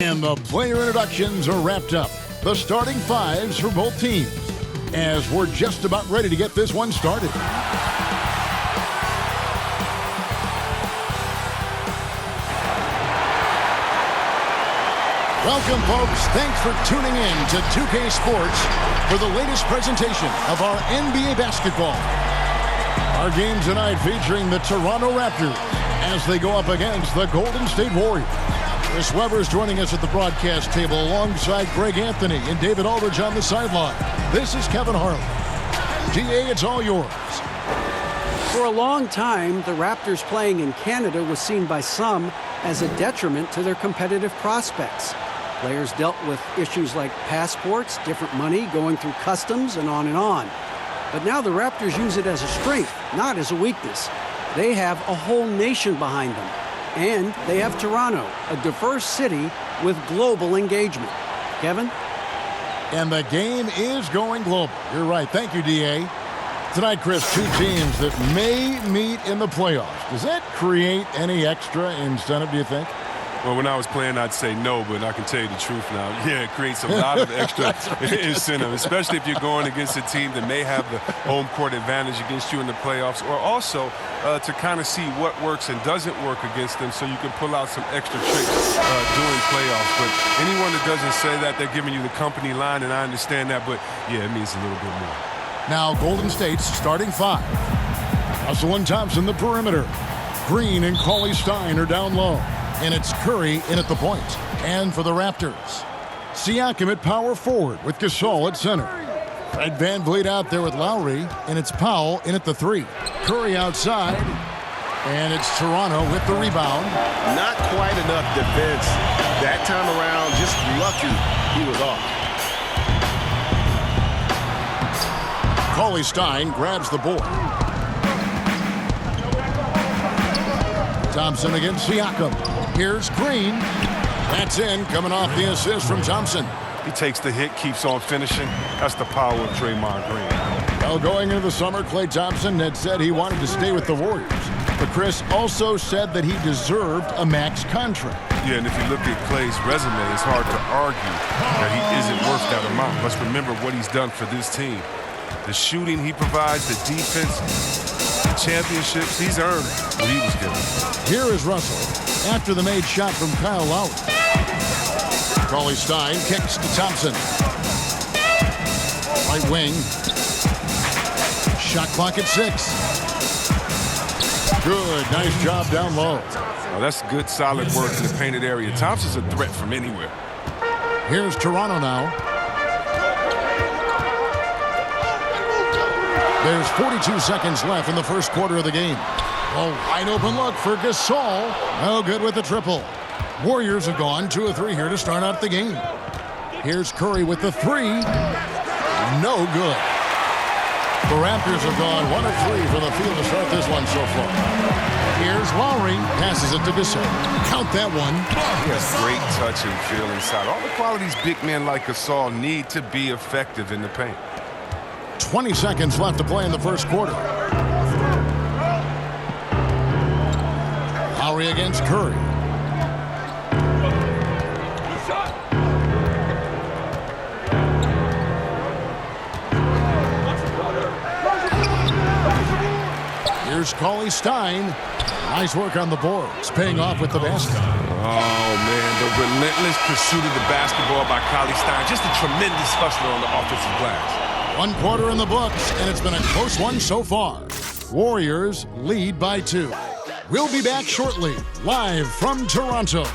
And the player introductions are wrapped up. The starting fives for both teams, as we're just about ready to get this one started. Welcome, folks. Thanks for tuning in to 2K Sports for the latest presentation of our NBA basketball. Our game tonight featuring the Toronto Raptors as they go up against the Golden State Warriors. Chris Webber is joining us at the broadcast table alongside Greg Anthony and David Aldridge on the sideline. This is Kevin Harlan. GA, it's all yours. For a long time, the Raptors playing in Canada was seen by some as a detriment to their competitive prospects. Players dealt with issues like passports, different money, going through customs, and on and on. But now the Raptors use it as a strength, not as a weakness. They have a whole nation behind them. And they have Toronto, a diverse city with global engagement. Kevin? And the game is going global. You're right. Thank you, DA. Tonight, Chris, two teams that may meet in the playoffs. Does that create any extra incentive, do you think? Well, when I was playing, I'd say no, but I can tell you the truth now. Yeah, it creates a lot of extra incentive, especially if you're going against a team that may have the home court advantage against you in the playoffs, or also to kind of see what works and doesn't work against them so you can pull out some extra tricks during playoffs. But anyone that doesn't say that, they're giving you the company line, and I understand that, but yeah, it means a little bit more. Now, Golden State's starting five. Russell and Thompson, the perimeter. Green and Cauley-Stein are down low. And it's Curry in at the point. And for the Raptors, Siakam at power forward with Gasol at center. Fred VanVleet out there with Lowry, and it's Powell in at the three. Curry outside, and it's Toronto with the rebound. Not quite enough defense that time around. Just lucky he was off. Cauley-Stein grabs the board. Thompson against Siakam. Here's Green. That's in, coming off the assist from Thompson. He takes the hit, keeps on finishing. That's the power of Draymond Green. Well, going into the summer, Klay Thompson had said he wanted to stay with the Warriors. But Chris also said that he deserved a max contract. Yeah, and if you look at Klay's resume, it's hard to argue that he isn't worth that amount. Let's remember what he's done for this team. The shooting he provides, the defense, the championships, he's earned what he was given. Here is Russell after the made shot from Kyle Lowry. Cauley-Stein kicks to Thompson. Right wing. Shot clock at 6. Good, nice job down low. Oh, that's good, solid work in the painted area. Thompson's a threat from anywhere. Here's Toronto now. There's 42 seconds left in the first quarter of the game. A wide open look for Gasol. No good with the triple. Warriors have gone 2 of 3 here to start out the game. Here's Curry with the three. No good. The Raptors have gone 1 of 3 from the field to start this one so far. Here's Lowry. Passes it to Gasol. Count that one. He has great touch and feel inside. All the qualities big men like Gasol need to be effective in the paint. 20 seconds left to play in the first quarter. Lowry against Curry. Here's Cauley-Stein. Nice work on the boards, paying off with the basket. Oh, man, the relentless pursuit of the basketball by Cauley-Stein. Just a tremendous hustler on the offensive glass. 1 quarter in the books, and it's been a close one so far. Warriors lead by 2. We'll be back shortly, live from Toronto.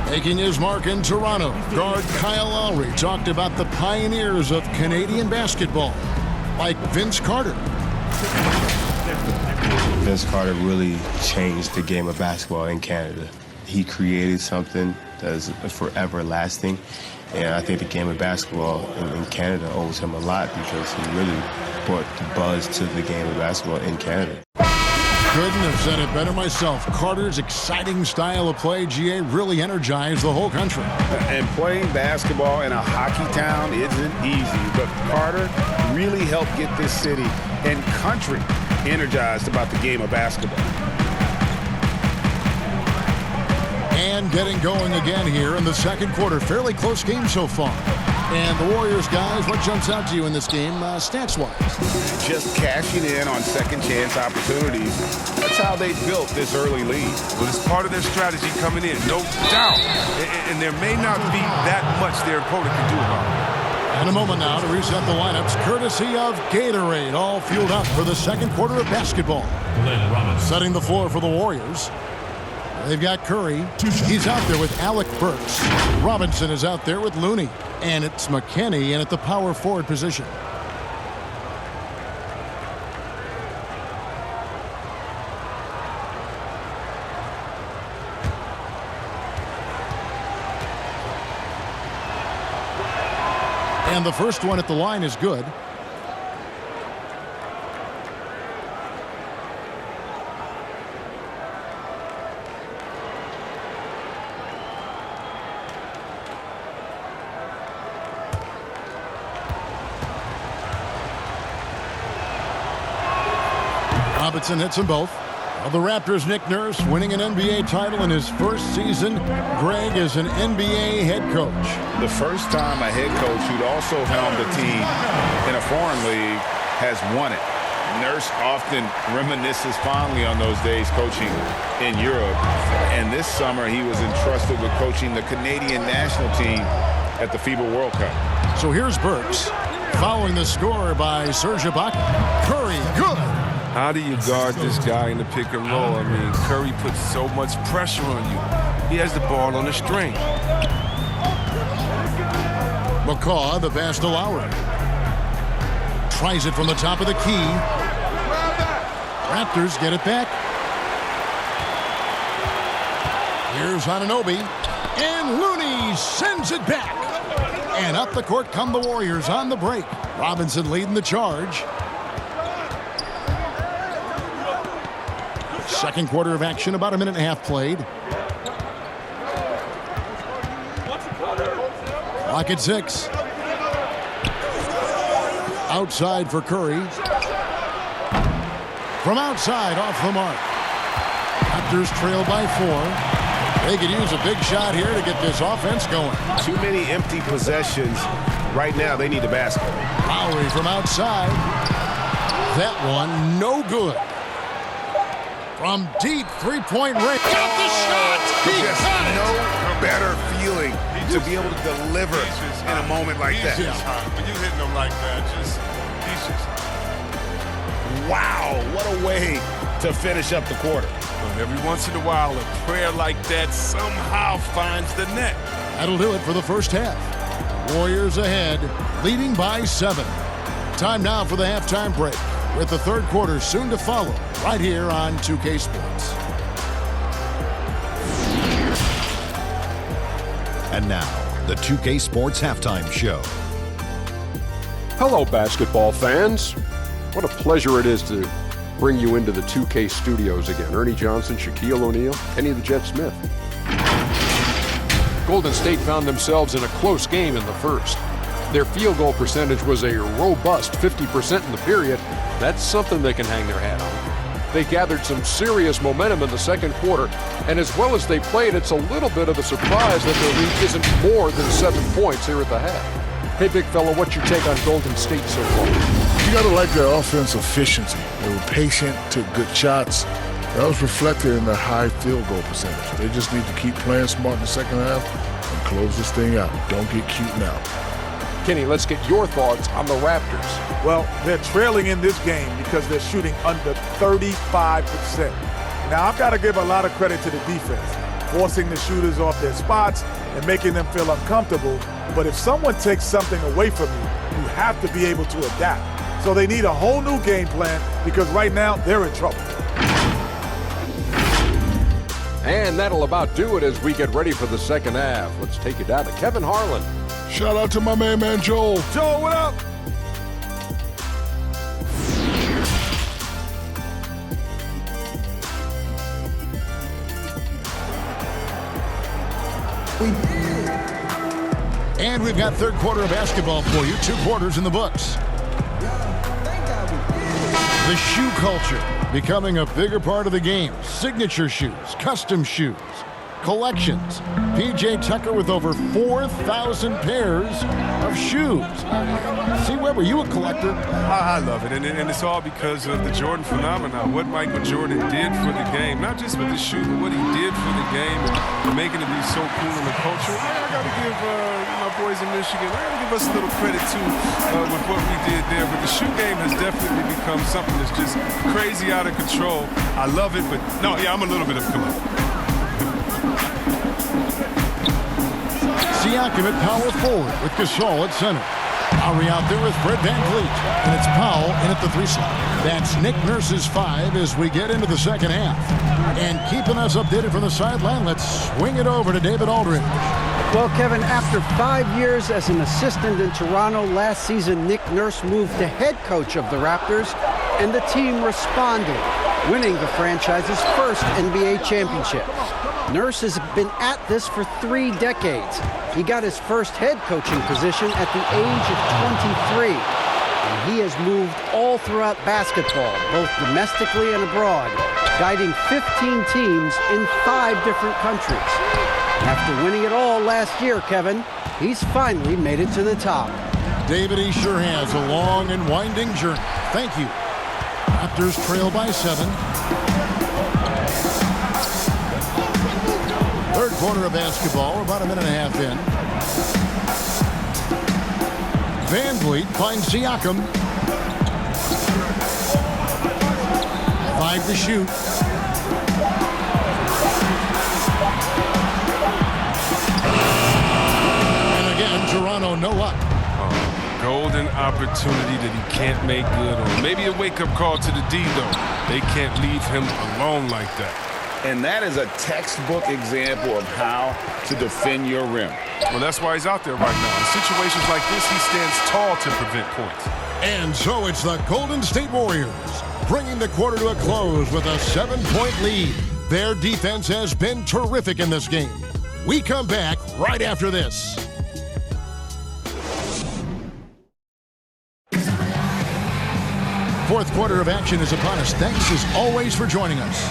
Making his mark in Toronto, guard Kyle Lowry talked about the pioneers of Canadian basketball, like Vince Carter. Vince Carter really changed the game of basketball in Canada. He created something that's forever lasting. And I think the game of basketball in Canada owes him a lot because he really brought the buzz to the game of basketball in Canada. Couldn't have said it better myself. Carter's exciting style of play, GA, really energized the whole country. And playing basketball in a hockey town isn't easy, but Carter really helped get this city and country energized about the game of basketball. And getting going again here in the second quarter. Fairly close game so far. And the Warriors, guys, what jumps out to you in this game, stats-wise? Just cashing in on second-chance opportunities. That's how they built this early lead. Well, it's part of their strategy coming in, no doubt. And there may not be that much their opponent can do about it. In a moment now to reset the lineups, courtesy of Gatorade, all fueled up for the second quarter of basketball. Setting the floor for the Warriors. They've got Curry. He's out there with Alec Burks. Robinson is out there with Looney. And it's McKinney in at the power forward position. And the first one at the line is good. Robinson hits them both. Well, the Raptors' Nick Nurse winning an NBA title in his first season. Greg is an NBA head coach. The first time a head coach who'd also helmed a team in a foreign league has won it. Nurse often reminisces fondly on those days coaching in Europe. And this summer he was entrusted with coaching the Canadian national team at the FIBA World Cup. So here's Burks following the score by Serge Ibaka. Curry, good. How do you guard this guy in the pick and roll? I mean, Curry puts so much pressure on you. He has the ball on the string. McCaw, the pass to Lowry. Tries it from the top of the key. Raptors get it back. Here's Anunoby. And Looney sends it back. And up the court come the Warriors on the break. Robinson leading the charge. Second quarter of action, about a minute and a half played. Clock at 6. Outside for Curry. From outside, off the mark. Raptors trail by 4. They could use a big shot here to get this offense going. Too many empty possessions. Right now, they need a basket. Lowry from outside. That one, no good. From deep three-point range. Got the shot! He Just got it! no better feeling to be able to deliver in a moment like that. When you hitting him like that, he's just... Wow, what a way to finish up the quarter. Every once in a while, a prayer like that somehow finds the net. That'll do it for the first half. Warriors ahead, leading by 7. Time now for the halftime break, with the third quarter soon to follow, right here on 2K Sports. And now, the 2K Sports Halftime Show. Hello, basketball fans. What a pleasure it is to bring you into the 2K studios again. Ernie Johnson, Shaquille O'Neal, Kenny the Jet Smith. Golden State found themselves in a close game in the first. Their field goal percentage was a robust 50% in the period. That's something they can hang their hat on. They gathered some serious momentum in the second quarter, and as well as they played, it's a little bit of a surprise that their lead isn't more than 7 points here at the half. Hey, big fella, what's your take on Golden State so far? You got to like their offense efficiency. They were patient, took good shots. That was reflected in their high field goal percentage. They just need to keep playing smart in the second half and close this thing out. Don't get cute now. Kenny, let's get your thoughts on the Raptors. Well, they're trailing in this game because they're shooting under 35%. Now, I've got to give a lot of credit to the defense, forcing the shooters off their spots and making them feel uncomfortable. But if someone takes something away from you, you have to be able to adapt. So they need a whole new game plan because right now they're in trouble. And that'll about do it as we get ready for the second half. Let's take it down to Kevin Harlan. Shout out to my man Joel. Joel, what up? And we've got third quarter of basketball for you. 2 quarters in the books. The shoe culture becoming a bigger part of the game. Signature shoes, custom shoes. collections. P.J. Tucker with over 4,000 pairs of shoes. See, Webb, were you a collector? I love it, and it's all because of the Jordan phenomenon, what Michael Jordan did for the game, not just with the shoe, but what he did for the game and making it be so cool in the culture. I got to give my boys in Michigan, I got to give us a little credit, too, with what we did there. But the shoe game has definitely become something that's just crazy out of control. I love it, but no, yeah, I'm a little bit of a collector. Siakam at power forward with Gasol at center. Lowry out there with Fred VanVleet. And it's Powell in at the 3 slot. That's Nick Nurse's 5 as we get into the second half. And keeping us updated from the sideline, let's swing it over to David Aldridge. Well, Kevin, after 5 years as an assistant in Toronto last season, Nick Nurse moved to head coach of the Raptors, and the team responded, winning the franchise's first NBA championship. Nurse has been at this for 3 decades. He got his first head coaching position at the age of 23. And he has moved all throughout basketball, both domestically and abroad, guiding 15 teams in 5 different countries. After winning it all last year, Kevin, he's finally made it to the top. David, he sure has a long and winding journey. Thank you. Raptors trail by 7. Third quarter of basketball, about a minute and a half in. VanVleet finds Siakam. 5 to shoot. And again, Toronto no luck. Golden opportunity that he can't make good on. Maybe a wake-up call to the D, though. They can't leave him alone like that. And that is a textbook example of how to defend your rim. Well, that's why he's out there right now. In situations like this, he stands tall to prevent points. And so it's the Golden State Warriors bringing the quarter to a close with a 7-point lead. Their defense has been terrific in this game. We come back right after this. Fourth quarter of action is upon us. Thanks as always for joining us.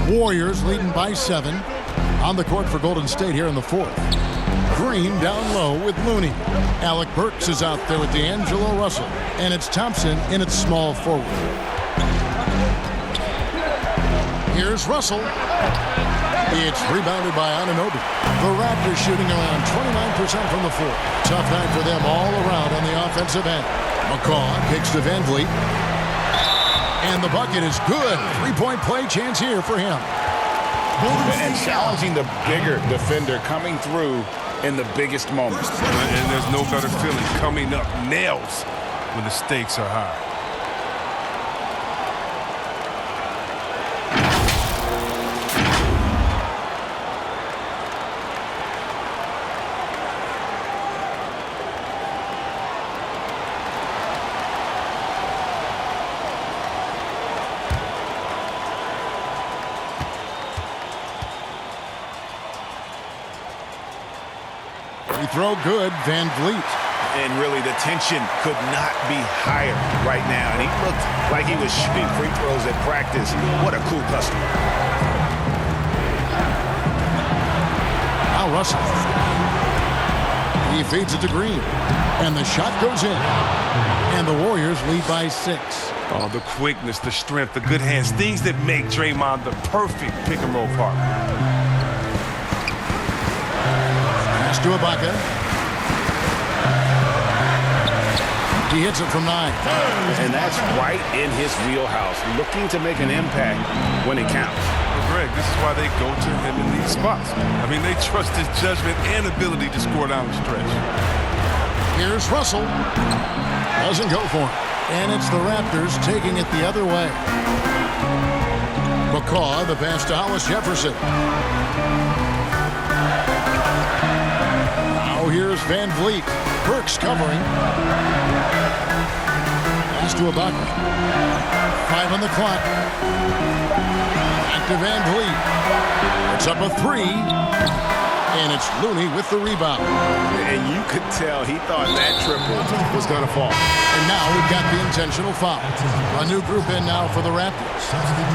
Warriors leading by 7. On the court for Golden State here in the 4th. Green down low with Looney. Alec Burks is out there with D'Angelo Russell. And it's Thompson in its small forward. Here's Russell. It's rebounded by Anunoby. The Raptors shooting around 29% from the floor. Tough night for them all around on the offensive end. McCaw kicks to VanVleet. And the bucket is good. 3-point play chance here for him. And challenging the bigger defender coming through in the biggest moments. And there's no better feeling coming up nails when the stakes are high. Throw good, VanVleet. And really, the tension could not be higher right now. And he looked like he was shooting free throws at practice. What a cool customer. Now Russell. He feeds it to Green. And the shot goes in. And the Warriors lead by 6. Oh, the quickness, the strength, the good hands, things that make Draymond the perfect pick-and-roll partner. To Ibaka. He hits it from 9. And that's right in his wheelhouse, looking to make an impact when it counts. Well, Greg, this is why they go to him in these spots. I mean, they trust his judgment and ability to score down the stretch. Here's Russell. Doesn't go for him. And it's the Raptors taking it the other way. McCaw, the pass to Hollis Jefferson. Now here's VanVleet. Burks covering. Pass to Ibaka. 5 on the clock. Back to VanVleet. It's up a 3. And it's Looney with the rebound. And you could tell he thought that triple was going to fall. And now we've got the intentional foul. A new group in now for the Raptors.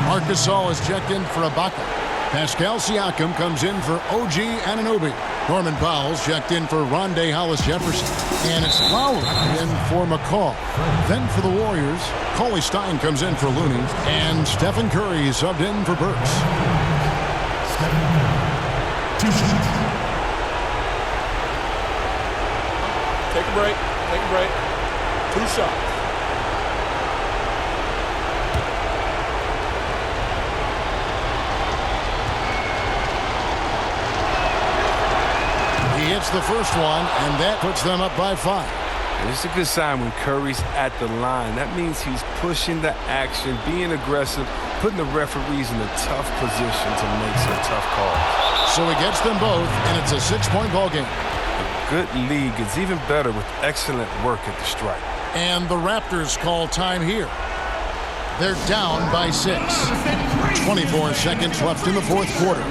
Marc Gasol is checked in for Ibaka. Pascal Siakam comes in for OG Anunoby. Norman Powell's checked in for Rondé Hollis-Jefferson. And it's Lowry in for McCall. Then for the Warriors, Cauley Stein comes in for Looney. And Stephen Curry subbed in for Burks. Two shots. Take a break. Take a break. 2 shots. He hits the first one, and that puts them up by 5. And it's a good sign when Curry's at the line. That means he's pushing the action, being aggressive, putting the referees in a tough position to make some tough calls. So he gets them both, and it's a 6-point ball game. A good league is even better with excellent work at the stripe. And the Raptors call time here. They're down by 6. 24 seconds left in the fourth quarter.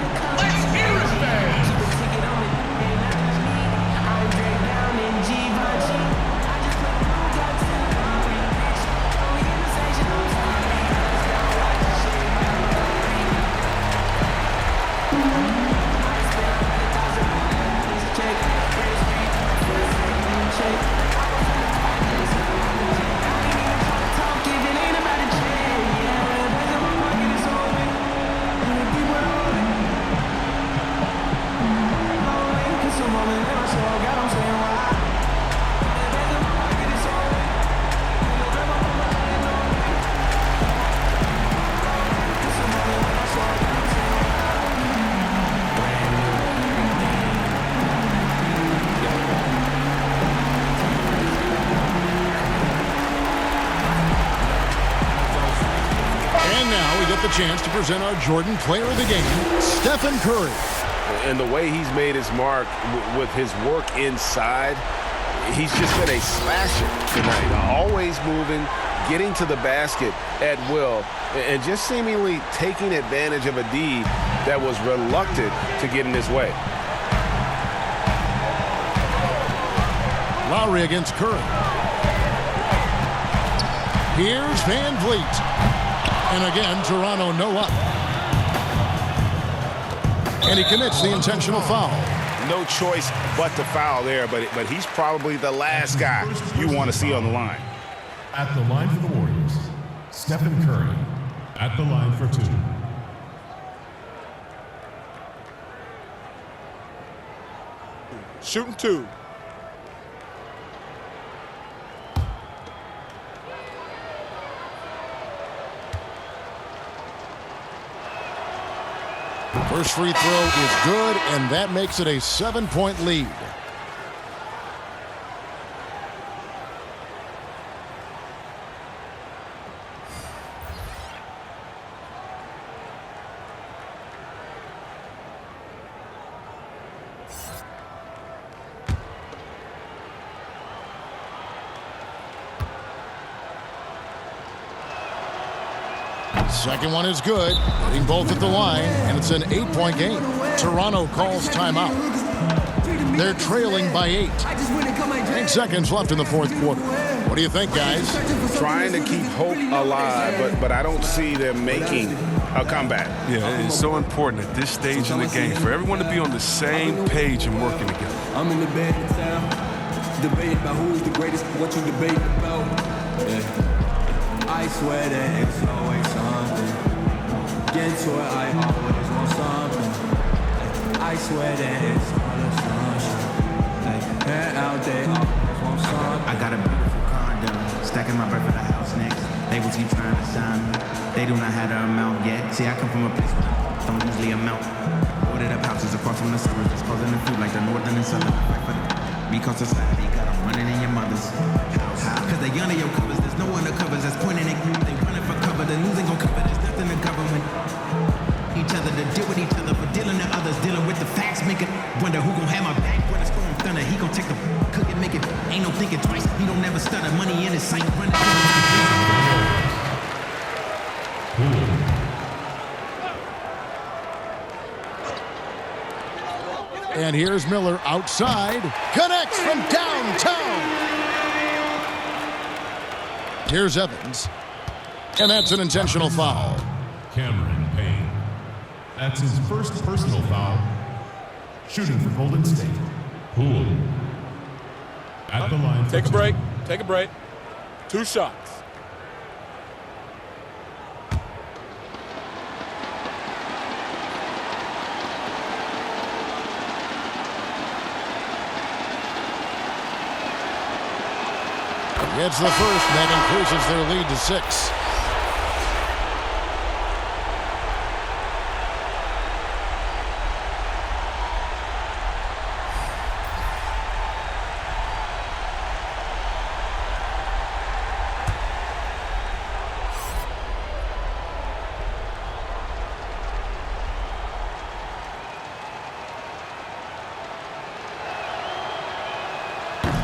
The chance to present our Jordan Player of the Game, Stefan Curry. And the way he's made his mark with his work inside, he's just been a slasher tonight. Always moving, getting to the basket at will, and just seemingly taking advantage of a D that was reluctant to get in his way. Lowry against Curry. Here's Van Vliet. And again, Toronto no up. And he commits the intentional foul. No choice but to foul there, but he's probably the last guy you want to see on the line. At the line for the Warriors, Stephen Curry. At the line for 2. Shooting 2. First free throw is good, and that makes it a 7-point lead. Second one is good, hitting both at the line, and it's an 8-point game. Toronto calls timeout. They're trailing by 8. 8 seconds left in the fourth quarter. What do you think, guys? Trying to keep hope alive, but I don't see them making a comeback. Yeah, it's so important at this stage in the game for everyone to be on the same page and working together. I'm in the bed in town, debating about who's the greatest, what you debate about. Yeah. I swear that it's always something. Get to it, I always want something. I swear that it's all a sunshine. Like, head out there, always want something. I got a beautiful condo, stacking my bread for the house next. They will keep trying to sign me. They do not have the amount yet. See, I come from a place where don't usually amount. Boarded up houses across from the suburbs, just causing the food like the northern and southern. Because society got them running in your mother's house. Cause they under your covers, there's no undercovers that's pointing at you. They running for cover, the news ain't gon' cover, there's nothing to government. Each other to deal with each other, for dealing to others, dealing with the facts, make it wonder who gon' have my back when the storm thunder. He gon' take the cook and make it, ain't no thinking twice. He don't never stutter, money in his sight, running. And here's Miller outside. Connects from downtown. Here's Evans. And that's an intentional foul. Cameron Payne. That's his first personal foul. Shooting for Golden State. Poole. At the line. Take a break. Take a break. 2 shots. It's the first. That increases their lead to 6.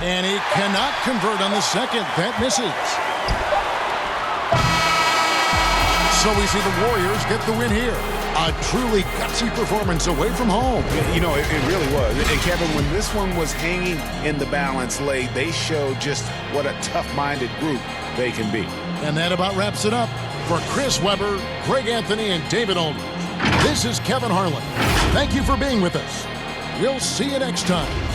And he cannot convert on the second. That misses. So we see the Warriors get the win here. A truly gutsy performance away from home. You know, it really was. And Kevin, when this one was hanging in the balance late, they showed just what a tough-minded group they can be. And that about wraps it up. For Chris Webber, Greg Anthony, and David Aldridge, this is Kevin Harlan. Thank you for being with us. We'll see you next time.